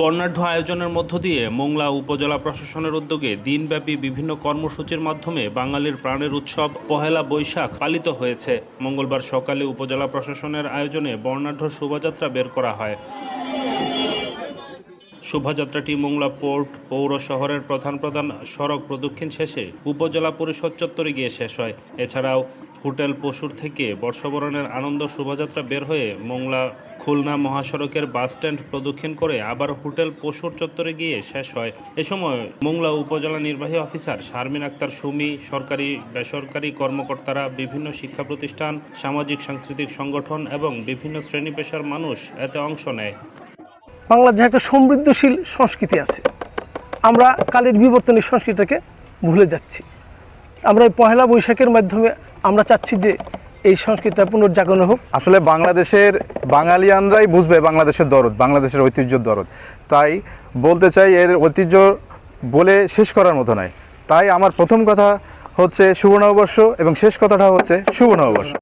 বর্ণাঢ্য আয়োজনের মধ্য দিয়ে মোংলা উপজেলা প্রশাসনের উদ্যোগে দিনব্যাপী বিভিন্ন কর্মসূচির মাধ্যমে বাঙালির প্রাণের উৎসব পহেলা বৈশাখ পালিত হয়েছে। মঙ্গলবার সকালে উপজেলা প্রশাসনের আয়োজনে বর্ণাঢ্য শোভাযাত্রা বের করা হয়। শোভাযাত্রাটি মোংলা পোর্ট পৌর শহরের প্রধান সড়ক প্রদক্ষিণ শেষে উপজেলা পরিষদ চত্বরে গিয়ে শেষ হয়। এছাড়াও হোটেল পশুর থেকে বর্ষবরণের আনন্দ শোভাযাত্রা বের হয়ে মোংলা খুলনা মহাসড়কের বাসস্ট্যান্ড প্রদক্ষিণ করে আবার হোটেল পশুর চত্বরে গিয়ে শেষ হয়। এ সময় মোংলা উপজেলা নির্বাহী অফিসার শারমিন আক্তার সুমি, সরকারি বেসরকারি কর্মকর্তারা, বিভিন্ন শিক্ষা প্রতিষ্ঠান, সামাজিক সাংস্কৃতিক সংগঠন এবং বিভিন্ন শ্রেণী পেশার মানুষ এতে অংশ নেয়। বাংলাদেশে একটা সমৃদ্ধশীল সংস্কৃতি আছে, আমরা কালের বিবর্তনের সংস্কৃতিটাকে ভুলে যাচ্ছি। আমরা এই পহেলা বৈশাখের মাধ্যমে আমরা চাচ্ছি যে এই সংস্কৃতিটা পুনর্জাগরণ হোক। আসলে বাংলাদেশের বাঙালিয়ানরাই বুঝবে বাংলাদেশের দরদ, বাংলাদেশের ঐতিহ্যর দরদ। তাই বলতে চাই, এর ঐতিহ্য বলে শেষ করার মতো নয়। তাই আমার প্রথম কথা হচ্ছে শুভ নববর্ষ এবং শেষ কথাটা হচ্ছে শুভ নববর্ষ।